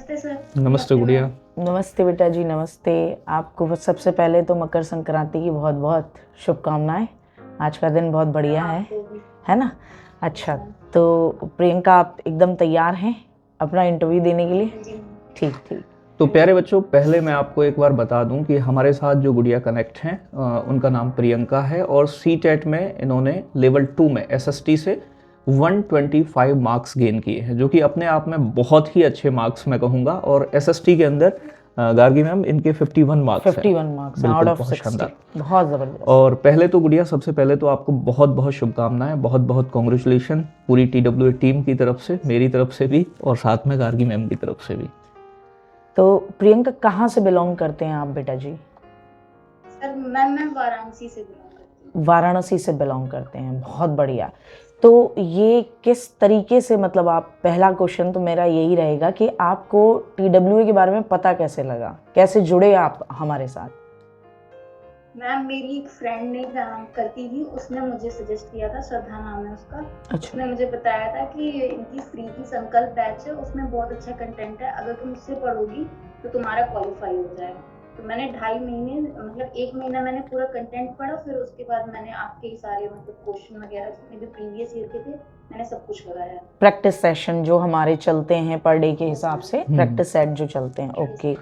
नमस्ते सर। नमस्ते गुड़िया। नमस्ते बेटा जी, नमस्ते। आपको सबसे पहले तो मकर संक्रांति की बहुत बहुत शुभकामनाएं। आज का दिन बहुत बढ़िया है ना? अच्छा, तो प्रियंका आप एकदम तैयार हैं अपना इंटरव्यू देने के लिए? ठीक ठीक। तो प्यारे बच्चों, पहले मैं आपको एक बार बता दूं कि हमारे साथ जो गुड़िया कनेक्ट हैं उनका नाम प्रियंका है और CTET में इन्होंने लेवल 2 में SST से 125 मार्क्स गेन किए हैं, जो कि अपने आप में बहुत ही अच्छे मार्क्स मैं कहूँगा। और SST के अंदर गार्गी मैम इनके 51 मार्क्स हैं। 51 मार्क्स आउट ऑफ 60, बहुत ज़बरदस्त। और पहले तो गुड़िया, सबसे पहले तो आपको बहुत बहुत शुभकामनाएं, बहुत बहुत कॉन्ग्रेचुलेशन पूरी TWA टीम की तरफ से, मेरी तरफ से भी और साथ में गार्गी मैम की तरफ से भी। तो प्रियंका कहाँ से बिलोंग करते हैं आप बेटा जी? सर मैं वाराणसी से बिलोंग करती हूँ। वाराणसी से बिलोंग करते हैं, बहुत बढ़िया। तो ये किस तरीके से, मतलब आप, पहला क्वेश्चन तो मेरा यही रहेगा कि आपको TWA के बारे में पता कैसे लगा, कैसे जुड़े आप हमारे साथ? मैम, मेरी एक फ्रेंड ने करती थी, उसने मुझे सजेस्ट किया था, श्रद्धा नाम है उसका। अच्छा। उसने मुझे बताया था कि इनकी फ्री की संकल्प बैच है, उसमें बहुत अच्छा कंटेंट है, अगर तुम उससे पढ़ोगी तो तुम्हारा क्वालिफाई हो जाएगा। तो मैंने 2.5 महीने, मतलब 1 महीना मैंने पूरा कंटेंट पढ़ा, फिर उसके बाद मैंने आपके ही सारे मतलब क्वेश्चन वगैरह जितने भी प्रीवियस ईयर के थे मैंने सब कुछ लगाया। प्रैक्टिस सेशन जो हमारे चलते हैं पर डे के हिसाब से, प्रैक्टिस सेट जो चलते हैं, ओके।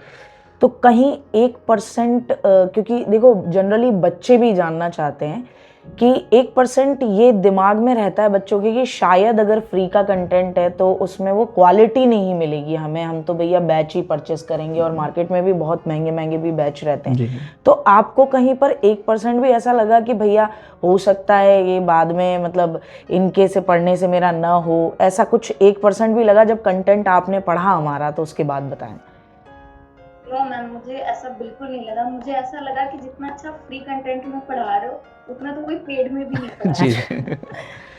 तो कहीं 1%, क्योंकि देखो जनरली बच्चे भी जानना चाहते हैं कि 1% ये दिमाग में रहता है बच्चों के कि शायद अगर फ्री का कंटेंट है तो उसमें वो क्वालिटी नहीं मिलेगी हमें, हम तो भैया बैच ही परचेस करेंगे, और मार्केट में भी बहुत महंगे महंगे भी बैच रहते हैं। तो आपको कहीं पर 1% भी ऐसा लगा कि भैया हो सकता है ये बाद में, मतलब इनके से पढ़ने से मेरा ना हो, ऐसा कुछ 1% भी लगा जब कंटेंट आपने पढ़ा हमारा? तो उसके बाद बताएं। नो मैम, मुझे ऐसा बिल्कुल नहीं लगा। मुझे ऐसा लगा कि जितना अच्छा फ्री कंटेंट में पढ़ा रहे हो उतना तो कोई पेड में भी नहीं पढ़ा जी।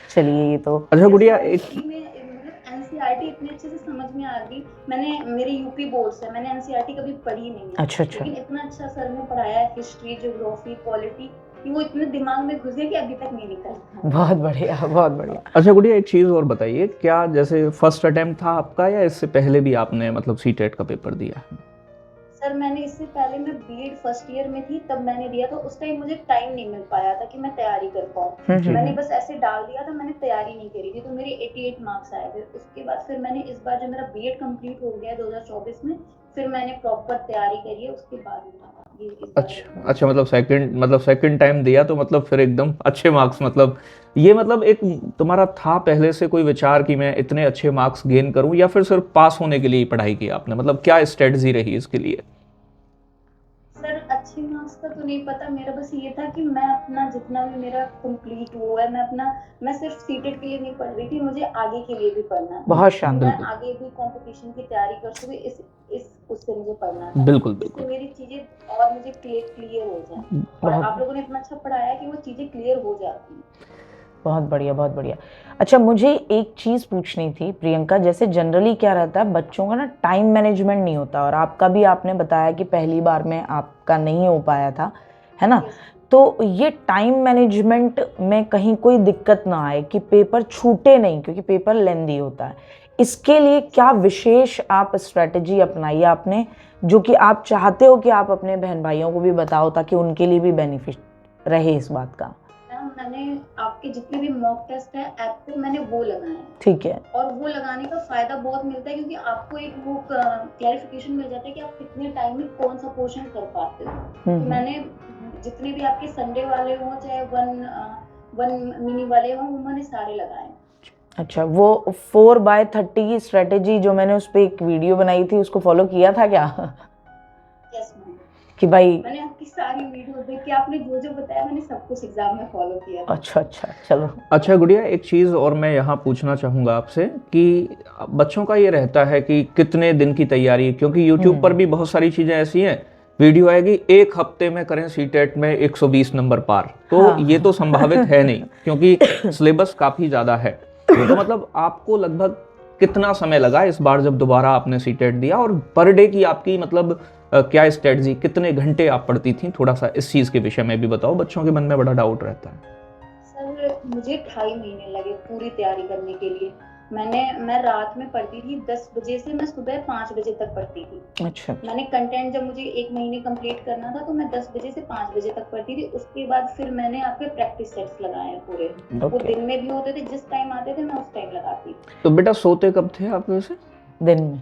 चलिए, ये तो अच्छा गुड़िया, एक मतलब NCERT इतने अच्छे से समझ में आ गई। मैंने, मेरे यूपी बोर्ड से, मैंने NCERT कभी पढ़ी नहीं है। अच्छा। लेकिन इतना अच्छा सर ने पढ़ाया है, हिस्ट्री, ज्योग्राफी, पॉलिटी, कि वो इतने दिमाग में घुस गया कि अभी तक नहीं निकलता। बहुत बढ़िया, बहुत बढ़िया। अच्छा गुड़िया, एक चीज़ और बताइए, क्या जैसे फर्स्ट अटेम्प्ट था आपका या इससे पहले भी आपने मतलब CTET का पेपर दिया है? सर मैंने इससे पहले, मैं BEd फर्स्ट ईयर में थी तब मैंने दिया, तो उस टाइम मुझे टाइम नहीं मिल पाया था कि मैं तैयारी कर पाऊँ। मैंने बस ऐसे डाल दिया था, मैंने तैयारी नहीं करी थी, तो मेरे 88 मार्क्स आए थे। उसके बाद फिर मैंने इस बार जब मेरा BEd कंप्लीट हो गया 2024 में, फिर मैंने प्रॉपर तैयारी करी है, उसके बाद अच्छा, मतलब सेकंड टाइम दिया तो मतलब फिर एकदम अच्छे मार्क्स, मतलब ये मतलब एक तुम्हारा था पहले से कोई विचार कि मैं इतने अच्छे मार्क्स गेन करूं, या फिर सिर्फ पास होने के लिए पढ़ाई की आपने? मतलब क्या स्ट्रेटजी रही इसके लिए? सर अच्छे मार्क्स का तो नहीं पता, मेरा बस ये था कि मैं अपना जितना भी मेरा कंप्लीट हुआ है, मैं सिर्फ CTET के लिए नहीं पढ़ रही थी, मुझे आगे के लिए भी पढ़ना है। बहुत शानदार। मैं आगे भी कंपटीशन की तैयारी कर सकूं, इस उससे मुझे पढ़ना है। बिल्कुल इससे मेरी चीजें और मुझे क्लियर हो जाए, और आप लोगों ने इतना अच्छा पढ़ाया कि वो चीजें क्लियर हो जाती हैं। बहुत बढ़िया, बहुत बढ़िया। अच्छा, मुझे एक चीज़ पूछनी थी प्रियंका, जैसे जनरली क्या रहता है बच्चों का ना, टाइम मैनेजमेंट नहीं होता, और आपका भी आपने बताया कि पहली बार में आपका नहीं हो पाया था, है ना? तो ये टाइम मैनेजमेंट में कहीं कोई दिक्कत ना आए कि पेपर छूटे नहीं, क्योंकि पेपर लेंदी होता है, इसके लिए क्या विशेष आप स्ट्रेटजी अपनाई आपने, जो कि आप चाहते हो कि आप अपने बहन भाइयों को भी बताओ ताकि उनके लिए भी बेनिफिट रहे इस बात का? मैंने आपके जितने भी मॉक टेस्ट है ऐप पे, मैंने वो लगाए हैं। ठीक है। और वो लगाने का फायदा बहुत मिलता है, क्योंकि आपको एक वो क्लैरिफिकेशन मिल जाता है कि आप कितने टाइम में कौन सा पोर्शन कर पाते हो। तो मैंने जितने भी आपके संडे वाले हो, चाहे वन मिनी वाले हो, वो मैंने सारे लगाए। अच्छा, वो 4/30 की स्ट्रेटेजी जो मैंने उस पर एक वीडियो बनाई थी, उसको फॉलो किया था क्या? यस मैम, कि भाई मैंने आपकी सारी वीडियो देख के, आपने जो जो बताया मैंने सब कुछ एग्जाम में फॉलो किया। अच्छा, चलो। अच्छा गुड़िया, एक चीज़ और मैं यहाँ पूछना चाहूँगा आपसे कि बच्चों का ये रहता है कि कितने दिन की तैयारी, क्योंकि YouTube पर भी बहुत सारी चीज़ें ऐसी हैं, वीडियो आएगी 1 हफ्ते में करें CTET में 120 नंबर पार, तो ये तो संभावित है नहीं, क्योंकि सिलेबस काफ़ी ज़्यादा है। तो मतलब आपको लगभग कितना समय लगा इस बार जब दोबारा आपने CTET दिया, और पर डे की आपकी मतलब क्या स्ट्रेटजी, कितने घंटे आप पढ़ती थी? थोड़ा सा इस चीज़ के विषय में भी बताओ, बच्चों के मन में बड़ा डाउट रहता है। सर मुझे 2.5 महीने लगे पूरी तैयारी करने के लिए। मैं रात में पढ़ती थी 10 बजे से मैं सुबह 5 बजे तक पढ़ती थी। अच्छा मैंने कंटेंट जब मुझे 1 महीने कंप्लीट करना था तो मैं 10 बजे से 5 बजे तक पढ़ती थी। उसके बाद फिर मैंने आपके प्रैक्टिस सेट्स लगाए हैं पूरे। वो ओके दिन में भी होते थे, जिस टाइम आते थे मैं उस टाइम लगाती थी। तो बेटा सोते कब थे आप वैसे? दिन में।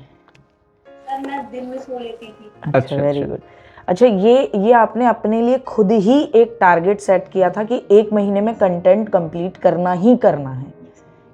सर मैं दिन में सो लेती थी। अच्छा वेरी गुड। अच्छा ये आपने अपने लिए खुद ही एक टारगेट सेट किया था कि 1 महीने में कंटेंट कंप्लीट करना ही करना है।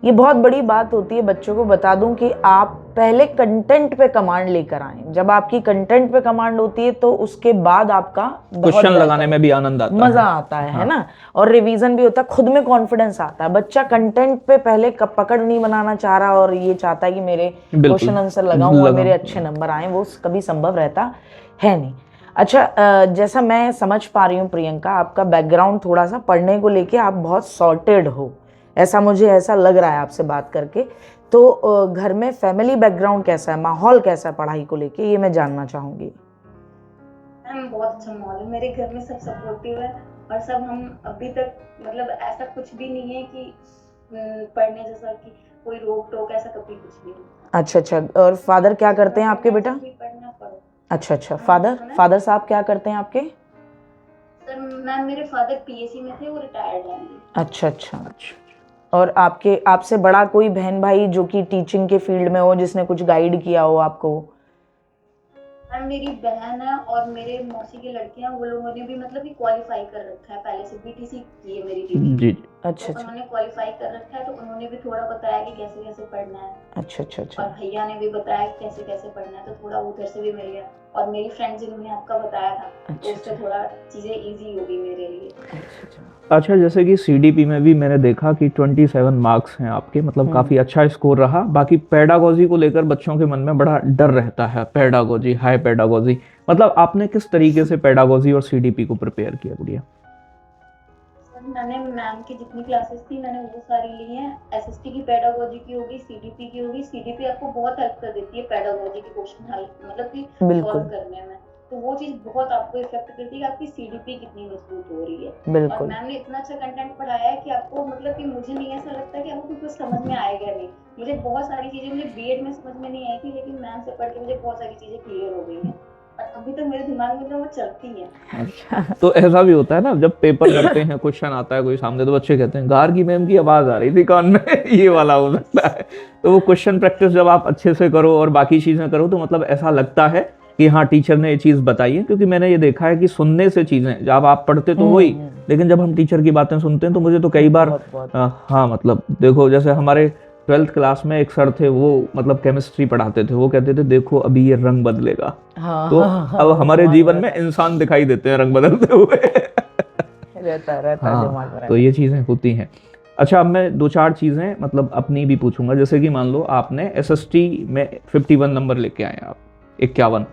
ये बहुत बड़ी बात होती है। बच्चों को बता दूं कि आप पहले कंटेंट पे कमांड लेकर आए। जब आपकी कंटेंट पे कमांड होती है तो उसके बाद आपका क्वेश्चन लगाने में भी आनंद आता है, मजा आता है ना, और रिवीजन भी होता है, खुद में कॉन्फिडेंस आता है। बच्चा कंटेंट पे पहले पकड़ नहीं बनाना चाह रहा और ये चाहता है कि मेरे क्वेश्चन आंसर लगाऊं और मेरे अच्छे नंबर आए, वो कभी संभव रहता है नहीं। अच्छा जैसा मैं समझ पा रही हूँ प्रियंका, आपका बैकग्राउंड थोड़ा सा पढ़ने को लेके आप बहुत सॉर्टेड हो, ऐसा मुझे ऐसा लग रहा है आपसे बात करके। तो घर में फैमिली बैकग्राउंड कैसा है, माहौल कैसा है पढ़ाई को लेके, ये मैं जानना चाहूंगी। मैम बहुत अच्छा माहौल है, मेरे घर में सब सपोर्टिव है और सब हम अभी तक मतलब ऐसा कुछ भी नहीं है कि पढ़ने जैसा कि कोई रोक टोक, ऐसा कभी कुछ नहीं। अच्छा और फादर क्या करते हैं आपके बेटा? पढ़ना पड़ो। अच्छा फादर साहब क्या करते हैं आपके? सर मैम मेरे फादर पीएससी में थे, वो रिटायर्ड हैं। अच्छा। और आपसे बड़ा कोई बहन भाई जो कि टीचिंग के फील्ड में हो, जिसने कुछ गाइड किया हो आपको? मैम मेरी बहन है और मेरे मौसी के लड़के हैं, वो लोगों ने भी मतलब कि क्वालिफाई कर रखा है, पहले से बीटीसी की है मेरी दीदी जी। अच्छा तो उन्होंने क्वालिफाई कर रखा है, तो उन्होंने भी थोड़ा बताया कि कैसे कैसे पढ़ना है। अच्छा और भैया ने भी बताया कि कैसे कैसे पढ़ना है, तो थोड़ा उधर से भी मिल गया। और मेरी फ्रेंड जिन्होंने आपका बताया था तो उससे थोड़ा चीजें इजी हो गई मेरे लिए। अच्छा जैसे कि सीडीपी में भी मैंने देखा कि 27 मार्क्स हैं आपके, मतलब काफ़ी अच्छा स्कोर रहा। बाकी पेडागोजी को लेकर बच्चों के मन में बड़ा डर रहता है, पेडागोजी, हाई पेडागोजी, मतलब आपने किस तरीके से पेडागोजी और सीडीपी को प्रिपेयर किया? बढ़िया। मैंने मैम की जितनी क्लासेस थी मैंने वो सारी ली हैं। एसएसटी की पेडागोजी की होगी, सीडीपी की होगी। सीडीपी आपको बहुत हेल्प कर देती है पेडागोजी के क्वेश्चन हल मतलब कि सॉल्व करने में, तो वो चीज बहुत आपको इफेक्ट करती है कि आपकी सीडीपी कितनी मजबूत हो रही है। और मैम ने इतना अच्छा कंटेंट पढ़ाया है कि आपको मतलब कि मुझे नहीं ऐसा लगता कि आपको कुछ समझ में आएगा नहीं। मुझे बहुत सारी चीजें मुझे बीएड में समझ में नहीं आई थी, लेकिन मैम से पढ़ के मुझे बहुत सारी चीजें क्लियर हो गई हैं और अभी तक मेरे दिमाग में तो वो चलती है। अच्छा तो ऐसा भी होता है ना, जब पेपर करते हैं, क्वेश्चन आता है कोई सामने, तो बच्चे कहते हैं गार्गी मैम की आवाज आ रही थी कान में ये वाला हो सकता है। तो वो क्वेश्चन प्रैक्टिस जब आप अच्छे से करो और बाकी चीजें करो तो मतलब ऐसा लगता है कि हाँ टीचर ने ये चीज बताई है। क्योंकि मैंने ये देखा है कि सुनने से चीजें, जब आप पढ़ते तो वही, लेकिन जब हम टीचर की बातें सुनते हैं तो मुझे तो कई बार हाँ मतलब देखो, जैसे हमारे 12th क्लास में एक सर थे, वो मतलब केमिस्ट्री पढ़ाते थे, वो कहते थे देखो अभी ये रंग बदलेगा। तो अब हमारे जीवन में इंसान दिखाई देते हैं रंग बदलते हुए। रहता तो ये चीजें होती हैं। अच्छा अब मैं 2-4 चीजें मतलब अपनी भी पूछूंगा। जैसे कि मान लो आपने एसएसटी में 51 नंबर लेके आए आप, 51,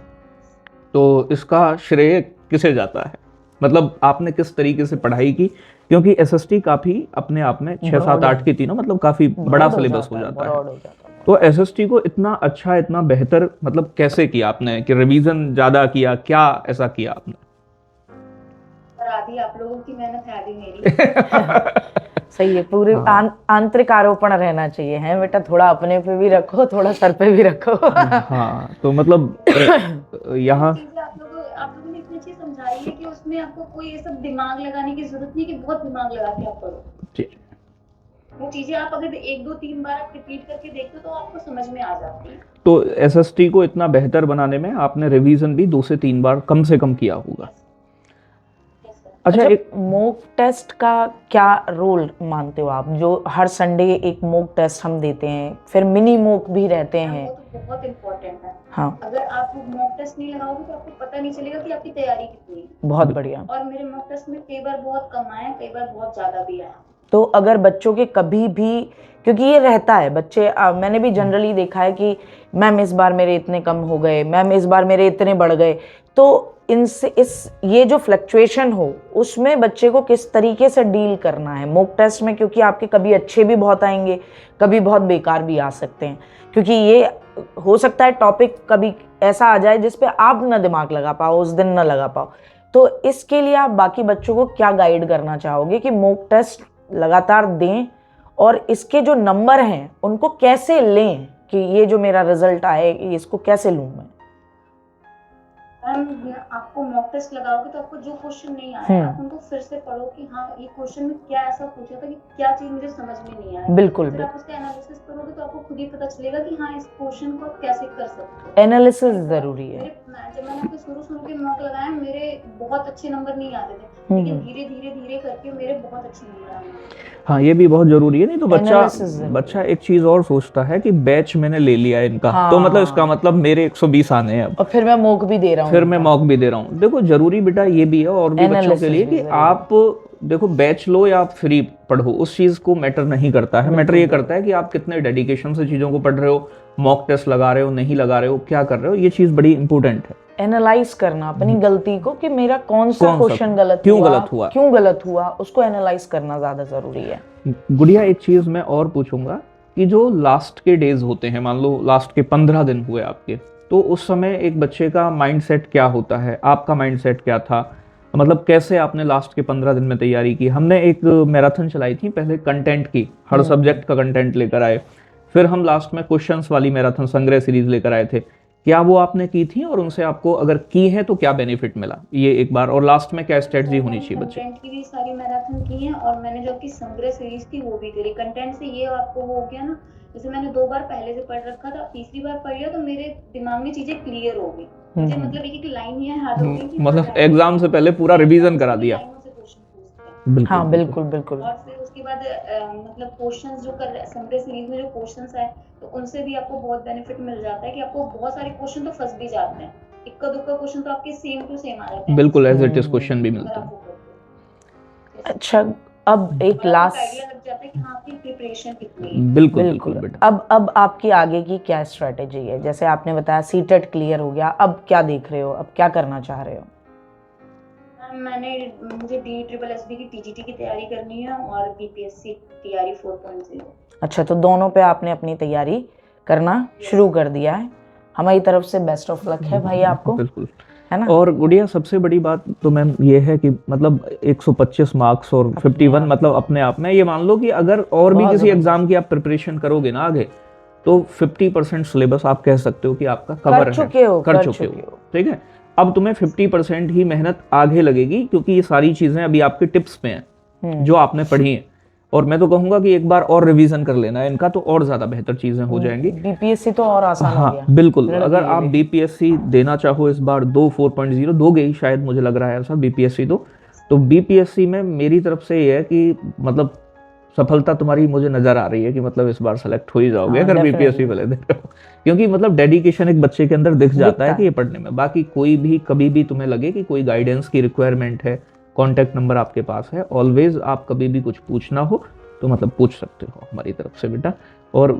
तो इसका श्रेय किसे जाता है? मतलब आपने किस तरीके से पढ़ाई की? क्योंकि एसएसटी काफी अपने आप में 6-7-8 की तीनों मतलब काफी बड़ा सिलेबस हो जाता है। तो एसएसटी को इतना अच्छा, इतना बेहतर मतलब कैसे किया आपने कि रिवीजन ज्यादा किया, क्या ऐसा किया आपने? आधी आप लोगों की मेहनत है, आधी मेरी। सही है, पूरे आंतरिक आरोपण रहना चाहिए है बेटा, थोड़ा अपने पे भी रखो, थोड़ा सर पे भी रखो। हाँ तो मतलब यहाँ आप लोगों ने इतनी चीज समझाई है कि उसमें आपको कोई ये सब दिमाग लगाने की जरूरत नहीं कि बहुत दिमाग लगा के आप पढ़ो। वो चीजें आप अगर 1-2-3 बार आप रिपीट करके देखते हो तो आपको समझ में आ जाती है। तो एसएसटी को इतना बेहतर बनाने में आपने रिवीजन भी 2 से 3 बार कम से कम किया होगा। अच्छा एक मॉक टेस्ट का क्या रोल मानते हो आप? जो हर संडे एक मॉक टेस्ट हम देते हैं, फिर मिनी मॉक भी रहते हैं, वो तो बहुत इम्पोर्टेंट है। हाँ, अगर आप मॉक टेस्ट नहीं लगाओगे तो आपको पता नहीं चलेगा कि आपकी तैयारी कितनी है। बहुत बढ़िया। और मेरे मॉक टेस्ट में कई बार बहुत कम आए, कई बार बहुत ज्यादा भी आए। तो अगर बच्चों के कभी भी, क्योंकि ये रहता है बच्चे, मैंने भी जनरली देखा है कि मैम इस बार मेरे इतने कम हो गए, मैम इस बार मेरे इतने बढ़ गए, तो इनसे ये जो फ्लक्चुएशन हो उसमें बच्चे को किस तरीके से डील करना है मॉक टेस्ट में? क्योंकि आपके कभी अच्छे भी बहुत आएंगे, कभी बहुत बेकार भी आ सकते हैं, क्योंकि ये हो सकता है टॉपिक कभी ऐसा आ जाए जिस पे आप ना दिमाग लगा पाओ, उस दिन ना लगा पाओ। तो इसके लिए आप बाकी बच्चों को क्या गाइड करना चाहोगे कि मॉक टेस्ट लगातार दें और इसके जो नंबर हैं उनको कैसे लें कि ये जो मेरा रिजल्ट आए इसको कैसे लूं मैं? मैम आपको मॉक टेस्ट लगाओगे तो आपको जो क्वेश्चन नहीं आया आप उनको फिर से पढ़ो कि हाँ ये क्वेश्चन में क्या ऐसा पूछा था कि क्या चीज मुझे समझ में नहीं आया। बिल्कुल फिर आप उसका एनालिसिस करोगे तो आपको खुद ही पता चलेगा कि हाँ इस क्वेश्चन को आप कैसे कर सकते हो। एनालिसिस जरूरी है। जब मैंने अपने शुरू के मॉक लगाए मेरे बहुत अच्छे नंबर नहीं आते थे, लेकिन धीरे धीरे करके मेरे बहुत अच्छे नंबर आए। हाँ ये भी बहुत जरूरी है। नहीं तो बच्चा एक चीज और सोचता है कि बैच मैंने ले लिया इनका, हाँ। तो मतलब इसका मतलब मेरे 120 आने हैं अब, और फिर मैं मॉक भी दे रहा हूँ। देखो जरूरी बेटा ये भी है और भी बच्चों के लिए कि आप देखो बैच लो या आप फ्री पढ़ो, उस चीज को मैटर नहीं करता है। मैटर ये करता है कि आप कितने डेडिकेशन से चीजों को पढ़ रहे हो, मॉक टेस्ट लगा रहे हो, नहीं लगा रहे हो, क्या कर रहे हो, ये चीज बड़ी इंपॉर्टेंट है। एनालाइज करना अपनी गलती को कि मेरा कौन सा क्वेश्चन क्यों गलत हुआ, उसको एनालाइज करना ज्यादा जरूरी है। गुड़िया एक चीज मैं और पूछूंगा कि जो लास्ट के डेज होते हैं, मान लो लास्ट के 15 दिन हुए आपके, तो उस समय एक बच्चे का माइंडसेट क्या होता है, आपका माइंडसेट क्या था, मतलब कैसे आपने लास्ट के 15 दिन में तैयारी की? हमने एक मैराथन चलाई थी पहले कंटेंट की, हर सब्जेक्ट का कंटेंट लेकर आए, फिर हम लास्ट में क्वेश्चंस वाली मैराथन संग्रह सीरीज लेकर आए थे। क्या वो आपने की थी और उनसे आपको अगर की है तो क्या बेनिफिट मिला, ये एक बार, और लास्ट में क्या स्ट्रेटजी होनी चाहिए बच्चे? कंटेंट की भी सारी मैराथन की है और मैंने जो आपकी संग्रह सीरीज थी वो भी करी। कंटेंट से ये आपको हो गया ना, जैसे मैंने 2 बार पहले से पढ़ रखा था, तीसरी बार पढ़ लिया तो मेरे दिमाग में चीजें क्लियर हो गई, मुझे मतलब एक लाइन ही याद हो गई, मतलब एग्जाम से पहले पूरा रिवीजन करा दिया। हाँ बिल्कुल बिल्कुल। और फिर उसके बाद मतलब क्वेश्चंस जो कर संग्रह सीरीज में जो क्वेश्चंस आए तो उनसे भी आपको बहुत बेनिफिट मिल जाता है कि आपको बहुत सारे क्वेश्चन तो फंस भी जाते हैं, इक्का दुक्का क्वेश्चन तो आपके सेम टू सेम आ जाते हैं, बिल्कुल एज इट इज क्वेश्चन भी मिलते हैं। अच्छा अब एक लास्ट आइडिया लग जाता है कि हाँ आपकी प्रिपरेशन कितनी है। बिल्कुल बेटा। अब आपकी आगे की क्या स्ट्रेटेजी है? जैसे आपने बताया सीटेट क्लियर हो गया, अब क्या देख रहे हो, अब क्या करना चाह रहे हो? मुझे DSSB की TGT की तैयारी करनी है और BPSC तैयारी 4.0। अच्छा तो दोनों पे आपने अपनी तैयारी करना शुरू कर दिया है। हमारी तरफ से बेस्ट ऑफ लक है भाई आपको। बिल्कुल है ना। और गुड़िया सबसे बड़ी बात तो मैम ये है कि मतलब 125 मार्क्स और 51 मतलब अपने आप में ये मान लो कि अगर और भी किसी एग्जाम की आप प्रिपरेशन करोगे ना आगे, तो 50% सिलेबस आप कह सकते हो कि आपका कवर कर चुके हो। ठीक है, अब तुम्हें 50% ही मेहनत आगे लगेगी, क्योंकि ये सारी चीजें अभी आपके टिप्स पे हैं जो आपने पढ़ी हैं। और मैं तो कहूंगा कि एक बार और रिवीजन कर लेना है इनका, तो और ज्यादा बेहतर चीजें हो जाएंगी। BPSC तो और आसान हो गया। बिल्कुल, अगर आप BPSC देना चाहो इस बार 4.0 दोगे ही शायद, मुझे लग रहा है ऐसा, BPSC तो BPSC में मेरी तरफ से ये है कि मतलब सफलता तुम्हारी मुझे नजर आ रही है कि मतलब इस बार सेलेक्ट हो ही जाओगे अगर BPSC वाले दे रहे हो, क्योंकि मतलब डेडिकेशन एक बच्चे के अंदर दिख जाता है कि ये पढ़ने में। बाकी कोई भी कभी भी तुम्हें लगे कि कोई गाइडेंस की रिक्वायरमेंट है, कॉन्टैक्ट नंबर आपके पास है, ऑलवेज आप कभी भी कुछ पूछना हो तो मतलब पूछ सकते हो हमारी तरफ से बेटा। और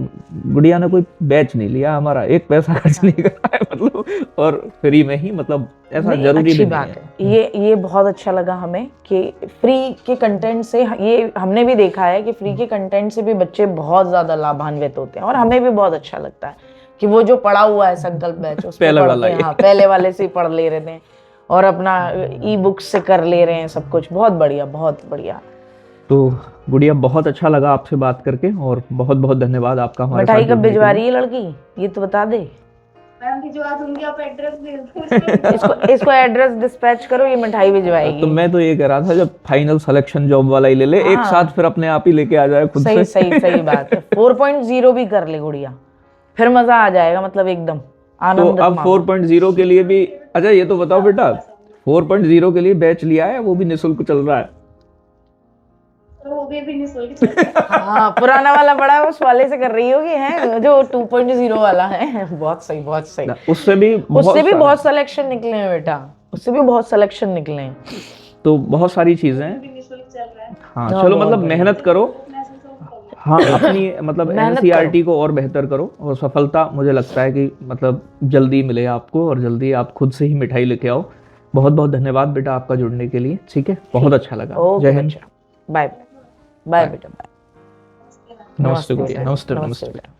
गुड़िया ने कोई बैच नहीं लिया हमारा, एक पैसा खर्च नहीं करा है मतलब, और फ्री में ही, मतलब ऐसा जरूरी भी नहीं है। ये बहुत अच्छा लगा हमें कि फ्री के कंटेंट से, ये हमने भी देखा है कि फ्री के कंटेंट से भी बच्चे बहुत ज्यादा लाभान्वित होते हैं। और हमें भी बहुत अच्छा लगता है कि वो जो पढ़ा हुआ है संकल्प बैच पहले वाले से ही पढ़ ले रहे थे और अपना ई-बुक से कर ले रहे हैं सब कुछ। बहुत बढ़िया, बहुत बढ़िया। तो गुड़िया बहुत अच्छा लगा आपसे बात करके और बहुत बहुत धन्यवाद आपका हमारे साथ। मिठाई कब भिजवा रही है लड़की, ये तो बता दे। मैम भिजवा दूंगी, आप एड्रेस भेज इसको एड्रेस डिस्पैच करो, ये मिठाई भिजवाएगी। तो मैं तो ये कह रहा था जब फाइनल सिलेक्शन जॉब वाला ही ले ले, एक साथ फिर अपने आप ही लेके आ जाए खुद से। सही बात है। 4.0 भी कर ले गुड़िया, फिर मजा आ जाएगा, मतलब एकदम आनंद। तो अब 4.0 के लिए भी, अच्छा ये तो बताओ बेटा, 4.0 के लिए बैच लिया है, वो भी निःशुल्क चल रहा है? वो भी निःशुल्क चल रहा है। हाँ, पुराना वाला बड़ा है, उस वाले से कर रही होगी, है जो 2.0 वाला है। बहुत सही, बहुत सही। उससे भी बहुत सिलेक्शन निकले हैं बेटा, उससे भी बहुत सिलेक्शन निकले हैं। तो बहुत सारी चीजें निःशुल्क चल रहा है। हाँ चलो, मतलब मेहनत करो, हाँ अपनी मतलब NCERT को और बेहतर करो, और सफलता मुझे लगता है कि मतलब जल्दी मिले आपको, और जल्दी आप खुद से ही मिठाई लेके आओ। बहुत बहुत धन्यवाद बेटा आपका जुड़ने के लिए। ठीक है, बहुत अच्छा लगा। जय हिंद। बाय बाय बेटा, बाय। नमस्ते बेटा।